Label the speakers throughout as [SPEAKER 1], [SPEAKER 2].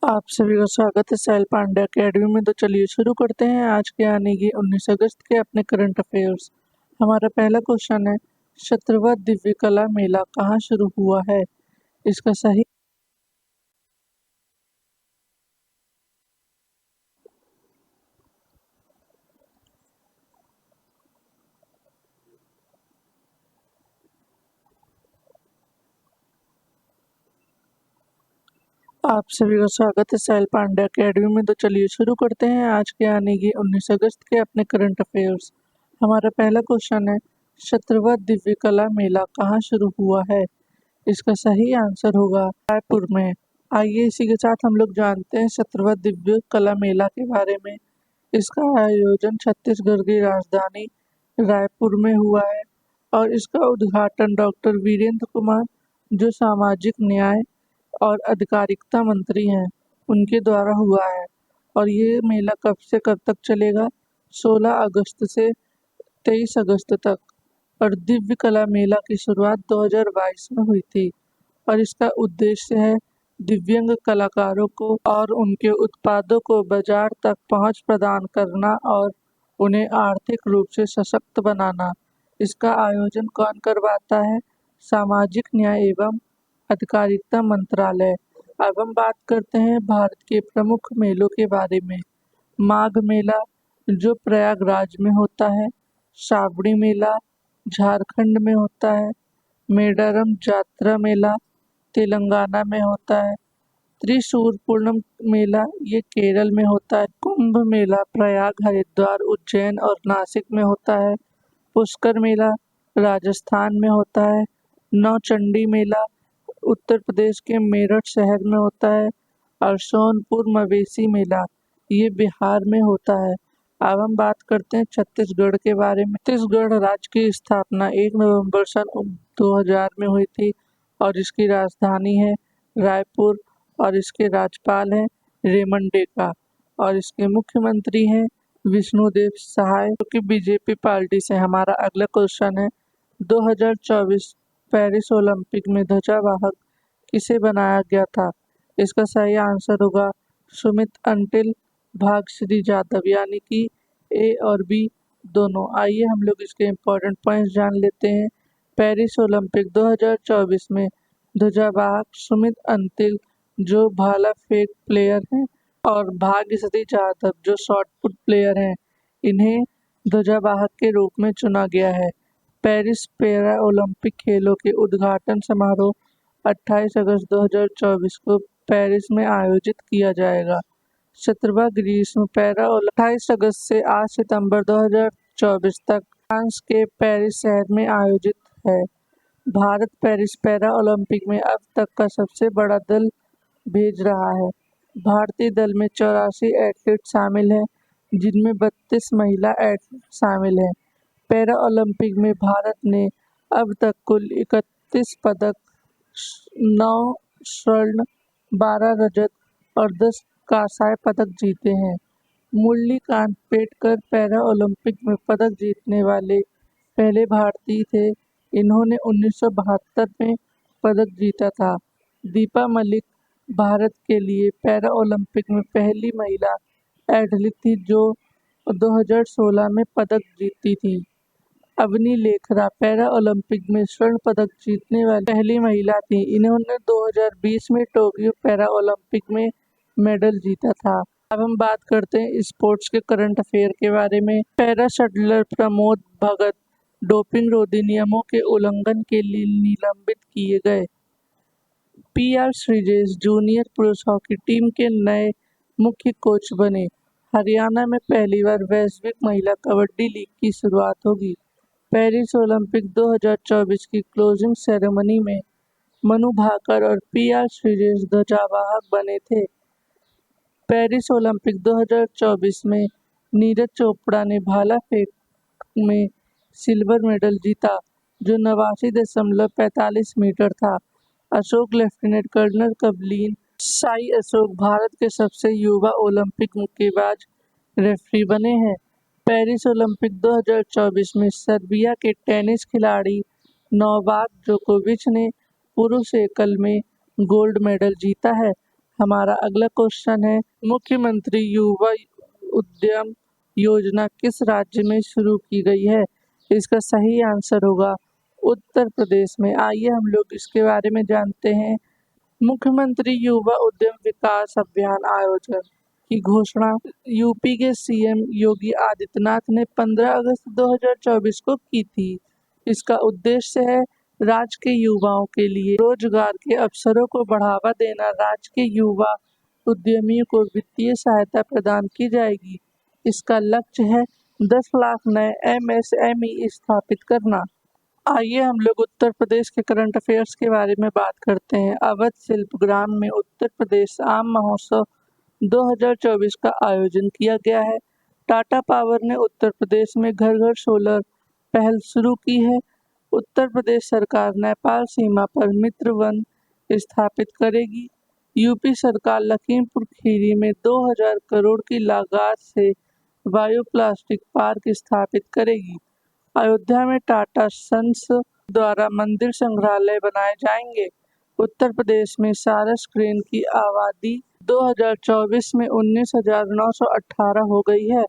[SPEAKER 1] आप सभी का स्वागत है साहिल पांडे अकेडमी में। तो चलिए शुरू करते हैं आज के यानी कि 19 अगस्त के अपने करंट अफेयर्स। हमारा पहला क्वेश्चन है, 17वां दिव्य कला मेला कहाँ शुरू हुआ है? इसका सही आप सभी का स्वागत है साहिल पांडे अकेडमी में। तो चलिए शुरू करते हैं आज के यानी कि 19 अगस्त के अपने करंट अफेयर्स। हमारा पहला क्वेश्चन है, 17वां दिव्य कला मेला कहाँ शुरू हुआ है? इसका सही आंसर होगा रायपुर में। आइए इसी के साथ हम लोग जानते हैं 17वां दिव्य कला मेला के बारे में। इसका आयोजन छत्तीसगढ़ की राजधानी रायपुर में हुआ है और इसका उद्घाटन डॉक्टर वीरेंद्र कुमार, जो सामाजिक न्याय और अधिकारिता मंत्री हैं, उनके द्वारा हुआ है। और ये मेला कब से कब तक चलेगा? 16 अगस्त से 23 अगस्त तक। और दिव्य कला मेला की शुरुआत 2022 में हुई थी और इसका उद्देश्य है दिव्यांग कलाकारों को और उनके उत्पादों को बाजार तक पहुंच प्रदान करना और उन्हें आर्थिक रूप से सशक्त बनाना। इसका आयोजन कौन करवाता है? सामाजिक न्याय एवं अधिकारिता मंत्रालय। अब हम बात करते हैं भारत के प्रमुख मेलों के बारे में। माघ मेला, जो प्रयागराज में होता है। श्रावणी मेला झारखंड में होता है। मेडारम जात्रा मेला तेलंगाना में होता है। त्रिशूर पूर्णम मेला ये केरल में होता है। कुंभ मेला प्रयाग, हरिद्वार, उज्जैन और नासिक में होता है। पुष्कर मेला राजस्थान में होता है। नौचंडी मेला उत्तर प्रदेश के मेरठ शहर में होता है। और सोनपुर मवेशी मेला ये बिहार में होता है। अब हम बात करते हैं छत्तीसगढ़ के बारे में। छत्तीसगढ़ राज्य की स्थापना 1 नवंबर सन 2000 में हुई थी और इसकी राजधानी है रायपुर और इसके राज्यपाल हैं रेमन डेका और इसके मुख्यमंत्री हैं विष्णुदेव सहाय, जो कि बीजेपी पार्टी से। हमारा अगला क्वेश्चन है, 2024 पेरिस ओलंपिक में ध्वजावाहक किसे बनाया गया था? इसका सही आंसर होगा सुमित अंटिल, भाग्यश्री जाधव, यानी कि ए और बी दोनों। आइए हम लोग इसके इम्पोर्टेंट पॉइंट्स जान लेते हैं। पेरिस ओलंपिक 2024 में ध्वजावाहक सुमित अंतिल, जो भाला फेंक प्लेयर हैं, और भाग्यश्री जाधव, जो शॉट पुट प्लेयर हैं, इन्हें ध्वजावाहक के रूप में चुना गया है। पेरिस पैरा ओलंपिक खेलों के उद्घाटन समारोह 28 अगस्त 2024 को पेरिस में आयोजित किया जाएगा। 17वां ग्रीष्म पैरा 28 अगस्त से 8 सितंबर 2024 तक फ्रांस के पेरिस शहर में आयोजित है। भारत पेरिस पैरा ओलंपिक में अब तक का सबसे बड़ा दल भेज रहा है। भारतीय दल में 84 एथलीट शामिल हैं, जिनमें 32 महिला एथलीट शामिल हैं। पैरा ओलंपिक में भारत ने अब तक कुल 31 पदक, 9 स्वर्ण, 12 रजत और 10 कांस्य पदक जीते हैं। मुरलीकांत पेटकर पैरा ओलंपिक में पदक जीतने वाले पहले भारतीय थे। इन्होंने 1972 में पदक जीता था। दीपा मलिक भारत के लिए पैरा ओलंपिक में पहली महिला एथलीट थी, जो 2016 में पदक जीती थी। अवनी लेखरा पैरा ओलंपिक में स्वर्ण पदक जीतने वाली पहली महिला थी। इन्होंने 2020 में टोक्यो पैरा ओलंपिक में मेडल जीता था। अब हम बात करते हैं स्पोर्ट्स के करंट अफेयर के बारे में। Para shuttler Pramod Bhagat doping रोधी नियमों के उल्लंघन के लिए निलंबित किए गए। पीआर श्रीजेश जूनियर पुरुष हॉकी टीम के नए मुख्य कोच बने। हरियाणा में पहली बार वैश्विक महिला कबड्डी लीग की शुरुआत होगी। पेरिस ओलंपिक 2024 की क्लोजिंग सेरेमनी में मनु भाकर और पीआर श्रीजेश ध्वजावाहक बने थे। पेरिस ओलंपिक 2024 में नीरज चोपड़ा ने भाला फेंक में सिल्वर मेडल जीता, जो 89.45 मीटर था। अशोक लेफ्टिनेंट कर्नल कबलीन साई अशोक भारत के सबसे युवा ओलंपिक मुक्केबाज रेफरी बने हैं। पेरिस ओलंपिक 2024 में सर्बिया के टेनिस खिलाड़ी नोवाक जोकोविच ने पुरुष एकल में गोल्ड मेडल जीता है। हमारा अगला क्वेश्चन है, मुख्यमंत्री युवा उद्यम योजना किस राज्य में शुरू की गई है? इसका सही आंसर होगा उत्तर प्रदेश में। आइए हम लोग इसके बारे में जानते हैं। मुख्यमंत्री युवा उद्यम विकास अभियान आयोजन की घोषणा यूपी के सीएम योगी आदित्यनाथ ने 15 अगस्त 2024 को की थी। इसका उद्देश्य है राज्य के युवाओं के लिए रोजगार के अवसरों को बढ़ावा देना। राज्य के युवा उद्यमियों को वित्तीय सहायता प्रदान की जाएगी। इसका लक्ष्य है 10 लाख नए एमएसएमई स्थापित करना। आइए हम लोग उत्तर प्रदेश के करंट अफेयर्स के बारे में बात करते हैं। अवध शिल्पग्राम में उत्तर प्रदेश आम महोत्सव 2024 का आयोजन किया गया है। टाटा पावर ने उत्तर प्रदेश में घर घर सोलर पहल शुरू की है। उत्तर प्रदेश सरकार नेपाल सीमा पर मित्र वन स्थापित करेगी। यूपी सरकार लखीमपुर खीरी में 2000 करोड़ की लागत से बायोप्लास्टिक पार्क स्थापित करेगी। अयोध्या में टाटा सन्स द्वारा मंदिर संग्रहालय बनाए जाएंगे। उत्तर प्रदेश में सारस क्रेन की आबादी 2024 में 19,918 हो गई है।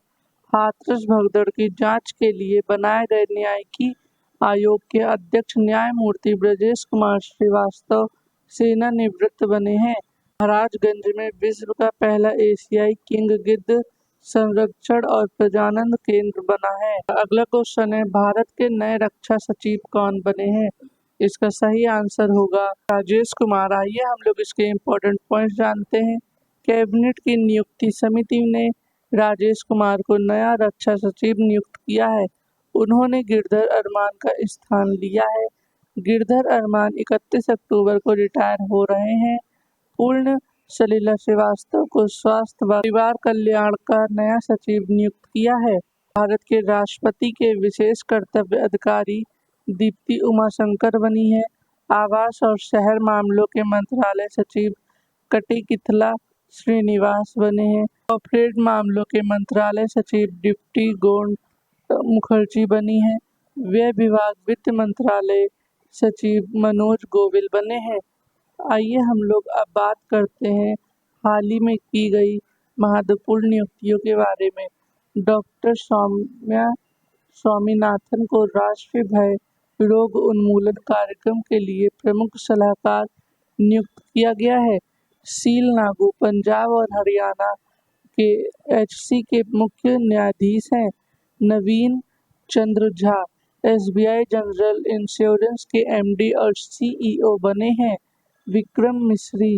[SPEAKER 1] हाथरस भगदड़ की जांच के लिए बनाए गए न्यायिकी आयोग के अध्यक्ष न्यायमूर्ति ब्रजेश कुमार श्रीवास्तव सेवानिवृत्त बने हैं। महाराजगंज में विश्व का पहला एशियाई किंग गिद्ध संरक्षण और प्रजनन केंद्र बना है। अगला क्वेश्चन है, भारत के नए रक्षा सचिव कौन बने हैं? इसका सही आंसर होगा राजेश कुमार। आइए हम लोग इसके इम्पोर्टेंट पॉइंट्स जानते हैं। कैबिनेट की नियुक्ति समिति ने राजेश कुमार को नया रक्षा सचिव नियुक्त किया है। उन्होंने गिरधर अरमान का स्थान लिया है। गिरधर अरमान 31 अक्टूबर को रिटायर हो रहे हैं। पूर्ण सलिला श्रीवास्तव को स्वास्थ्य व परिवार कल्याण का नया सचिव नियुक्त किया है। भारत के राष्ट्रपति के विशेष कर्तव्य अधिकारी दीप्ति उमाशंकर बनी है। आवास और शहर मामलों के मंत्रालय सचिव कटी किथला श्रीनिवास बने हैं। कॉर्पोरेट मामलों के मंत्रालय सचिव डिप्टी गोंड मुखर्जी बनी है। व्यय विभाग वित्त मंत्रालय सचिव मनोज गोविल बने हैं। आइए हम लोग अब बात करते हैं हाल ही में की गई महत्वपूर्ण नियुक्तियों के बारे में। डॉक्टर सौम्या स्वामीनाथन को राष्ट्रीय भय रोग उन्मूलन कार्यक्रम के लिए प्रमुख सलाहकार नियुक्त किया गया है। सील नागू पंजाब और हरियाणा के एचसी के मुख्य न्यायाधीश हैं। नवीन Chandra Jha SBI general insurance के एमडी और सीईओ बने हैं। विक्रम मिश्री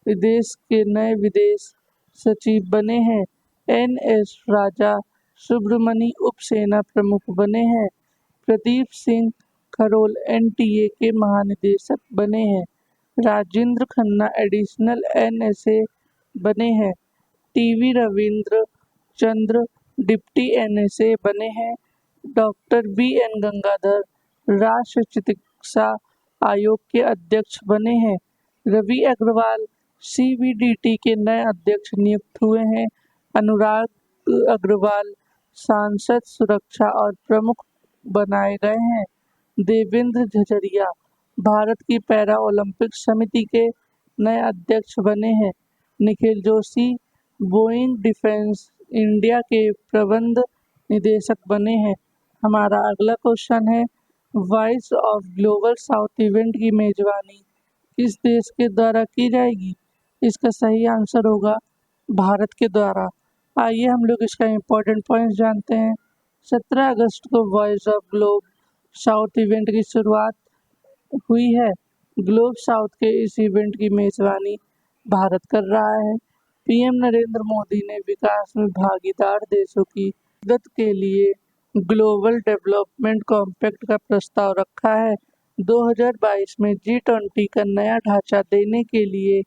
[SPEAKER 1] विदेश के नए विदेश सचिव बने हैं। एनएस राजा सुब्रमणी उप सेना प्रमुख बने हैं। प्रदीप सिंह खरोल एनटीए के महानिदेशक बने हैं। राजेंद्र खन्ना एडिशनल एनएसए बने हैं। टीवी रविंद्र चंद्र डिप्टी एनएसए बने हैं। डॉक्टर बीएन गंगाधर राष्ट्रीय चिकित्सा आयोग के अध्यक्ष बने हैं। रवि अग्रवाल सीबीडीटी के नए अध्यक्ष नियुक्त हुए हैं। अनुराग अग्रवाल सांसद सुरक्षा और प्रमुख बनाए गए हैं। देवेंद्र झझरिया भारत की पैरा ओलंपिक समिति के नए अध्यक्ष बने हैं। Nikhil Joshi Boeing defence India के प्रबंध निदेशक बने हैं। हमारा अगला क्वेश्चन है, voice of global south event की मेजबानी किस देश के द्वारा की जाएगी? इसका सही आंसर होगा भारत के द्वारा। आइए हम लोग इसका इम्पोर्टेंट पॉइंट्स जानते हैं। 17 अगस्त को voice of globe south event की शुरुआत हुई है। ग्लोब साउथ के इस इवेंट की मेजबानी भारत कर रहा है। पीएम नरेंद्र मोदी ने विकास में भागीदार देशों की मदद के लिए ग्लोबल डेवलपमेंट कॉम्पैक्ट का प्रस्ताव रखा है। 2022 में G20 का नया ढांचा देने के लिए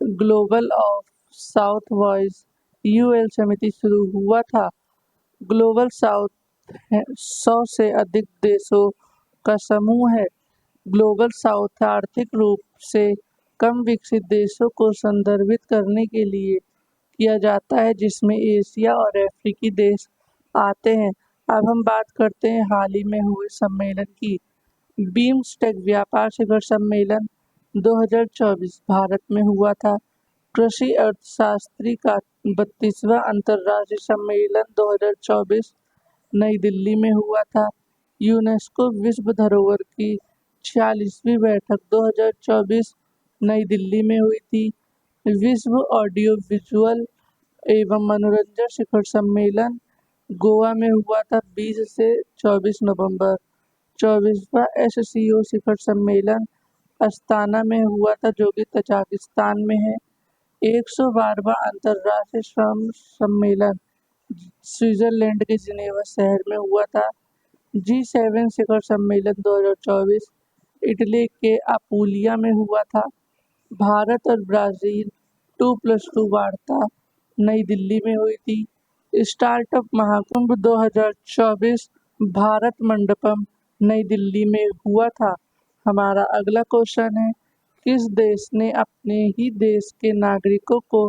[SPEAKER 1] ग्लोबल ऑफ साउथ वॉइस यूएल समिति शुरू हुआ था। ग्लोबल साउथ 100 से अधिक देशों का समूह है। ग्लोबल साउथ आर्थिक रूप से कम विकसित देशों को संदर्भित करने के लिए किया जाता है, जिसमें एशिया और अफ्रीकी देश आते हैं। अब हम बात करते हैं हाल ही में हुए सम्मेलन की। बिम्स्टेक व्यापार शिखर सम्मेलन 2024 भारत में हुआ था। कृषि अर्थशास्त्री का 32वां अंतर्राष्ट्रीय सम्मेलन 2024 नई दिल्ली में हुआ था। यूनेस्को विश्व धरोहर की 46वीं बैठक 2024 नई दिल्ली में हुई थी। विश्व ऑडियो विजुअल एवं मनोरंजन शिखर सम्मेलन गोवा में हुआ था 20 से 24 नवंबर। 24वां SCO शिखर सम्मेलन अस्ताना में हुआ था, जो कि तजाकिस्तान में है। 112वां अंतर्राष्ट्रीय श्रम सम्मेलन स्विट्जरलैंड के जिनेवा शहर में हुआ था। G7 शिखर सम्मेलन 2024 इटली के अपूलिया में हुआ था। भारत और ब्राजील 2+2 वार्ता नई दिल्ली में हुई थी। स्टार्टअप महाकुंभ 2024 भारत मंडपम नई दिल्ली में हुआ था। हमारा अगला क्वेश्चन है, किस देश ने अपने ही देश के नागरिकों को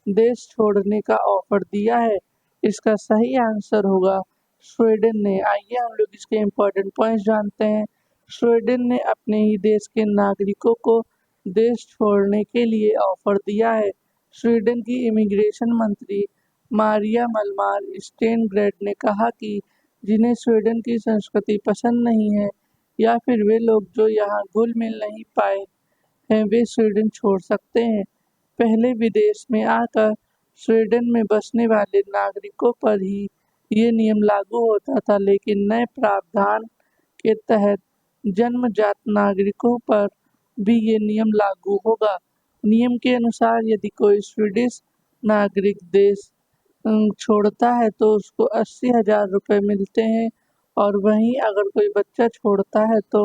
[SPEAKER 1] देश छोड़ने का ऑफर दिया है? इसका सही आंसर होगा स्वीडन ने। आइए हम लोग इसके इम्पोर्टेंट पॉइंट्स जानते हैं। स्वीडन ने अपने ही देश के नागरिकों को देश छोड़ने के लिए ऑफर दिया है। स्वीडन की इमिग्रेशन मंत्री मारिया मलमार स्टेनग्रेड ने कहा कि जिन्हें स्वीडन की संस्कृति पसंद नहीं है या फिर वे लोग जो यहाँ घुल मिल नहीं पाए हैं, वे स्वीडन छोड़ सकते हैं। पहले विदेश में आकर स्वीडन में बसने वाले नागरिकों पर ही ये नियम लागू होता था, लेकिन नए प्रावधान के तहत जन्मजात नागरिकों पर भी ये नियम लागू होगा। नियम के अनुसार यदि कोई स्वीडिश नागरिक देश छोड़ता है तो उसको 80,000 रुपये मिलते हैं, और वहीं अगर कोई बच्चा छोड़ता है तो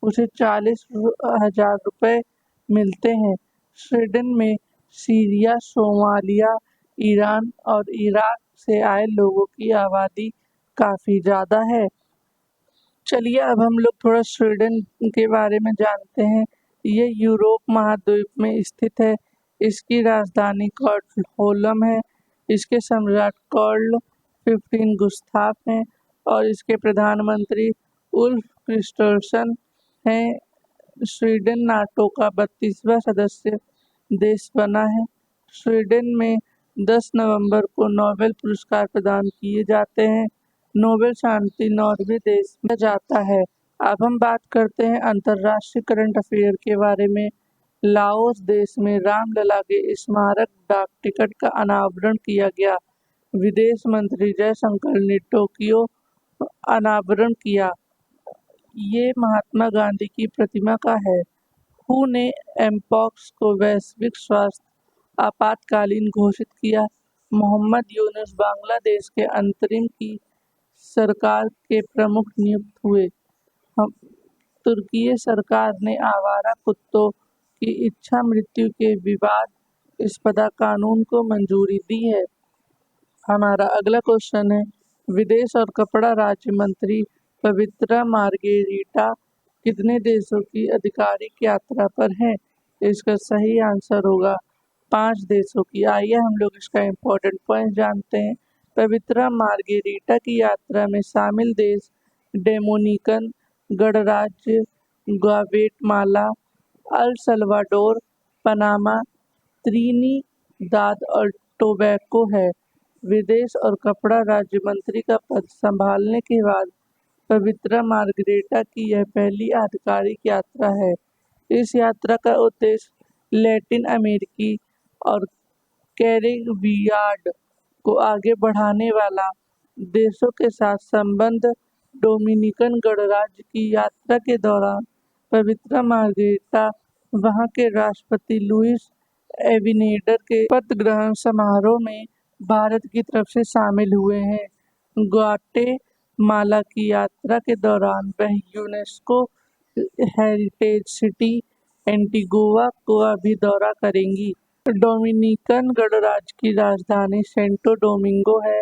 [SPEAKER 1] उसे 40,000 रुपये मिलते हैं। स्वीडन में सीरिया, सोमालिया, ईरान और इराक से आए लोगों की आबादी काफ़ी ज़्यादा है। चलिए अब हम लोग थोड़ा स्वीडन के बारे में जानते हैं। ये यूरोप महाद्वीप में स्थित है। इसकी राजधानी स्टॉकहोल्म है। इसके सम्राट कार्ल 15 गुस्ताफ हैं और इसके प्रधानमंत्री उल्फ क्रिस्टर्सन हैं। स्वीडन नाटो का 32वां सदस्य देश बना है। स्वीडन में 10 नवंबर को नोबेल पुरस्कार प्रदान किए जाते हैं। नोबेल शांति नॉर्वे देश में जाता है। अब हम बात करते हैं अंतर्राष्ट्रीय करंट अफेयर के बारे में। लाओस देश में रामलला के स्मारक डाक टिकट का अनावरण किया गया। विदेश मंत्री जयशंकर ने टोक्यो अनावरण किया। ये महात्मा गांधी की प्रतिमा का है। हू ने एमपॉक्स को वैश्विक स्वास्थ्य आपातकालीन घोषित किया। मोहम्मद यूनुस बांग्लादेश के अंतरिम की सरकार के प्रमुख नियुक्त हुए। हम तुर्की सरकार ने आवारा कुत्तों की इच्छा मृत्यु के विवादास्पद कानून को मंजूरी दी है। हमारा अगला क्वेश्चन है, विदेश और कपड़ा राज्य मंत्री पवित्रा मार्गेरिटा कितने देशों की आधिकारिक यात्रा पर हैं? इसका सही आंसर होगा 5 देशों की। आइए हम लोग इसका इम्पोर्टेंट पॉइंट जानते हैं। पवित्रा मार्गेरिटा की यात्रा में शामिल देश डोमिनिकन गणराज्य, Guatemala, El Salvador, Panama, Trinidad और टोबैगो है। विदेश और कपड़ा राज्य मंत्री का पद संभालने के बाद पवित्रा मार्गरेटा की यह पहली आधिकारिक यात्रा है। इस यात्रा का उद्देश्य लैटिन अमेरिकी और कैरिबियान को आगे बढ़ाने वाला देशों के साथ संबंध। डोमिनिकन गणराज्य की यात्रा के दौरान पवित्रा मार्गरेटा वहां के राष्ट्रपति लुइस एबिनेडर के शपथ ग्रहण समारोह में भारत की तरफ से शामिल हुए हैं। ग्वाटेमाला की यात्रा के दौरान वह यूनेस्को हेरिटेज सिटी एंटीगुआ का भी दौरा करेंगी। डोमिनिकन गणराज्य की राजधानी सेंटो डोमिंगो है।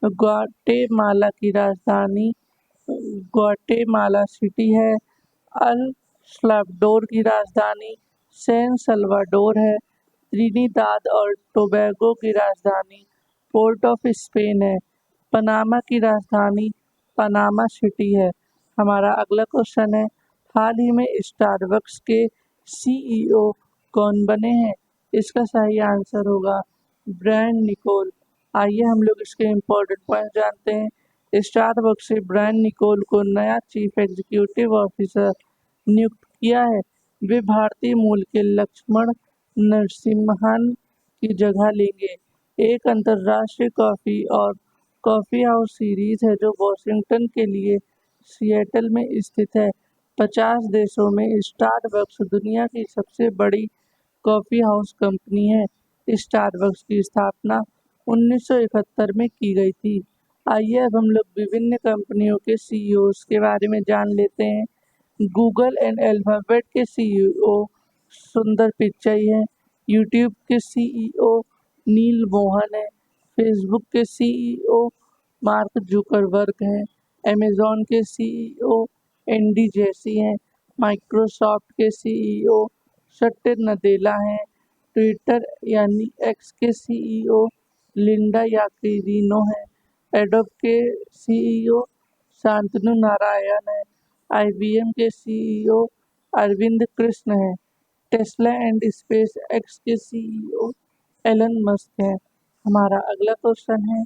[SPEAKER 1] ग्वाटेमाला की राजधानी ग्वाटेमाला सिटी है। अल सल्वाडोर की राजधानी सैन सल्वाडोर है। त्रिनिदाद और टोबैगो की राजधानी पोर्ट ऑफ स्पेन है। पनामा की राजधानी पनामा सिटी है। हमारा अगला क्वेश्चन है, हाल ही में स्टारबक्स के CEO कौन बने हैं? इसका सही आंसर होगा ब्रायन निकोल। आइए हम लोग इसके इम्पोर्टेंट पॉइंट जानते हैं। स्टारबक्स से ब्रायन निकोल को नया चीफ एग्जीक्यूटिव ऑफिसर नियुक्त किया है। वे भारतीय मूल के लक्ष्मण नरसिम्हन की जगह लेंगे। एक अंतर्राष्ट्रीय कॉफी और कॉफी हाउस सीरीज है जो वॉशिंगटन के लिए सिएटल में स्थित है। 50 देशों में स्टारबक्स दुनिया की सबसे बड़ी कॉफी हाउस कंपनी है। स्टारबक्स की स्थापना 1971 में की गई थी। आइए अब हम लोग विभिन्न कंपनियों के सीईओ के बारे में जान लेते हैं। गूगल एंड अल्फाबेट के सीईओ सुंदर पिचाई हैं। यूट्यूब के सीईओ नील मोहन है। फेसबुक के सीईओ मार्क जुकरबर्ग हैं। अमेजॉन के सीईओ एंडी जेसी हैं। माइक्रोसॉफ्ट के सीईओ सत्य नदेला हैं। ट्विटर यानी एक्स के सीईओ लिंडा याकीरिनो हैं। एडोब के सीईओ शांतनु नारायण हैं। आईबीएम के सीईओ अरविंद कृष्ण हैं। टेस्ला एंड स्पेस एक्स के सीईओ एलन मस्क हैं। हमारा अगला क्वेश्चन है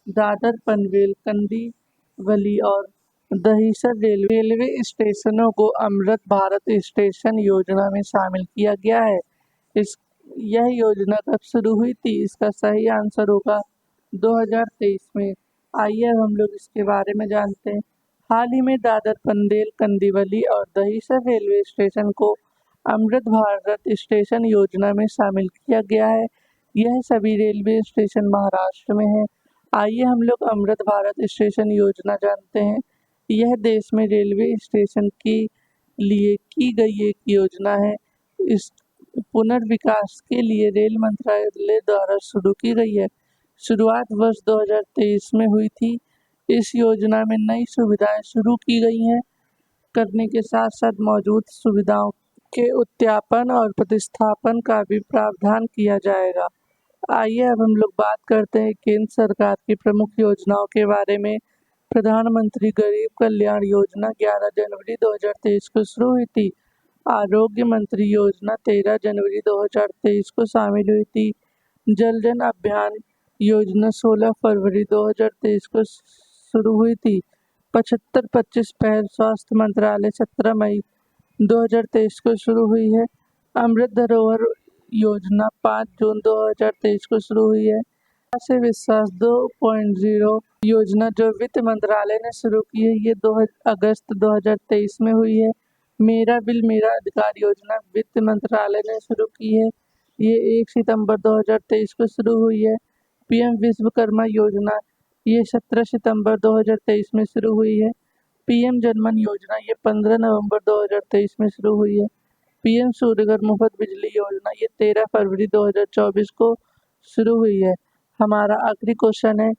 [SPEAKER 1] दादर पनवेल कंदीवली और दहिसर रेलवे स्टेशनों को अमृत भारत स्टेशन योजना में शामिल किया गया है। इस यह योजना कब शुरू हुई थी? इसका सही आंसर होगा 2023 में। आइए अब हम लोग इसके बारे में जानते हैं। हाल ही में दादर पनवेल कंदीवली और दहिसर रेलवे स्टेशन को अमृत भारत स्टेशन योजना में शामिल किया गया है। यह सभी रेलवे स्टेशन महाराष्ट्र में है। आइए हम लोग अमृत भारत स्टेशन योजना जानते हैं। यह देश में रेलवे स्टेशन के लिए की गई एक योजना है। इस पुनर्विकास के लिए रेल मंत्रालय द्वारा शुरू की गई है। शुरुआत वर्ष 2023 में हुई थी। इस योजना में नई सुविधाएं शुरू की गई हैं करने के साथ साथ मौजूद सुविधाओं के उद्यापन और प्रतिस्थापन का भी प्रावधान किया जाएगा। आइए अब हम लोग बात करते हैं केंद्र सरकार की प्रमुख योजनाओं के बारे में। प्रधानमंत्री गरीब कल्याण योजना 11 जनवरी 2023 को शुरू हुई थी। आरोग्य मंत्री योजना 13 जनवरी 2023 को शामिल हुई थी। जल जन अभियान योजना 16 फरवरी 2023 को शुरू हुई थी। 75-25 पहल स्वास्थ्य मंत्रालय 17 मई 2023 को शुरू हुई है। अमृत धरोहर योजना 5 जून 2023 को शुरू हुई है। से विश्वास 2.0 योजना जो वित्त मंत्रालय ने शुरू की है, ये 2 अगस्त 2023 में हुई है। मेरा बिल मेरा अधिकार योजना वित्त मंत्रालय ने शुरू की है। ये 1 सितंबर 2023 को शुरू हुई है। पीएम विश्वकर्मा योजना ये 17 सितंबर 2023 में शुरू हुई है। पीएम जनमन योजना ये 15 नवंबर 2023 में शुरू हुई है। पीएम सूर्यघर मुफ्त बिजली योजना ये 13 फरवरी 2024 को शुरू हुई है। हमारा आखिरी क्वेश्चन है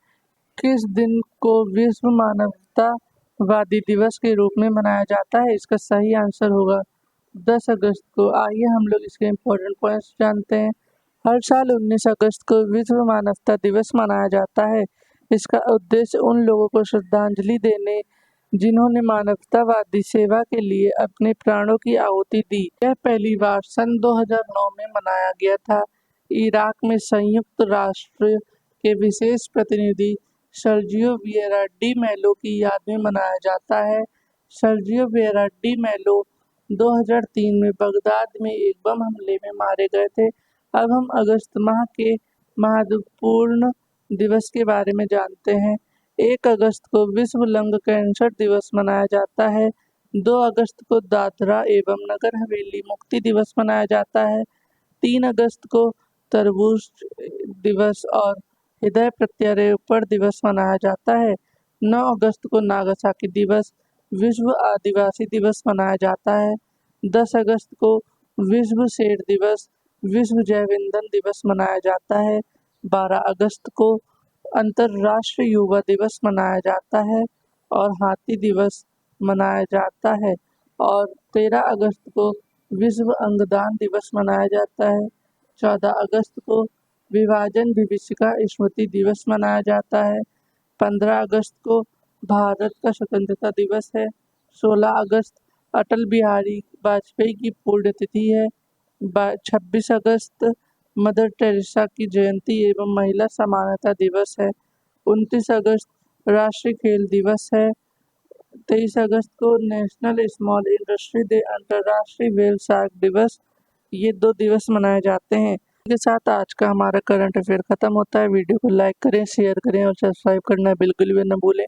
[SPEAKER 1] किस दिन को विश्व मानवतावादी दिवस के रूप में मनाया जाता है? इसका सही आंसर होगा 10 अगस्त को। आइए हम लोग इसके इम्पोर्टेंट पॉइंट्स जानते हैं। हर साल 19 अगस्त को विश्व मानवता दिवस मनाया जाता है। इसका उद्देश्य उन लोगों को श्रद्धांजलि देने जिन्होंने मानवतावादी सेवा के लिए अपने प्राणों की आहुति दी। यह पहली बार सन 2009 में मनाया गया था। इराक में संयुक्त राष्ट्र के विशेष प्रतिनिधि सर्जियो विएरा डी मेलो की याद में मनाया जाता है। सर्जियो विएरा डी मेलो 2003 में बगदाद में एक बम हमले में मारे गए थे। अब हम अगस्त माह के महत्वपूर्ण दिवस के बारे में जानते हैं। 1 अगस्त को विश्व लंग कैंसर दिवस मनाया जाता है। 2 अगस्त को दादरा एवं नगर हवेली मुक्ति दिवस मनाया जाता है। 3 अगस्त को तरबूज दिवस और हृदय प्रत्यारोपण दिवस मनाया जाता है। 9 अगस्त को नागासाकी दिवस विश्व आदिवासी दिवस मनाया जाता है। 10 अगस्त को विश्व शेर दिवस विश्व जैव ईंधन दिवस मनाया जाता है। 12 अगस्त को अंतर्राष्ट्रीय युवा दिवस मनाया जाता है और हाथी दिवस मनाया जाता है। और 13 अगस्त को विश्व अंगदान दिवस मनाया जाता है। 14 अगस्त को विभाजन विभीषिका स्मृति दिवस मनाया जाता है। 15 अगस्त को भारत का स्वतंत्रता दिवस है। 16 अगस्त अटल बिहारी वाजपेयी की पुण्यतिथि है। 26 अगस्त मदर टेरेसा की जयंती एवं महिला समानता दिवस है। 29 अगस्त राष्ट्रीय खेल दिवस है। 23 अगस्त को नेशनल स्मॉल इंडस्ट्री डे, अंतर्राष्ट्रीय व्हेल शार्क दिवस, ये 2 दिवस मनाए जाते हैं। के साथ आज का हमारा करंट अफेयर खत्म होता है। वीडियो को लाइक करें, शेयर करें और सब्सक्राइब करना बिल्कुल भी न भूलें।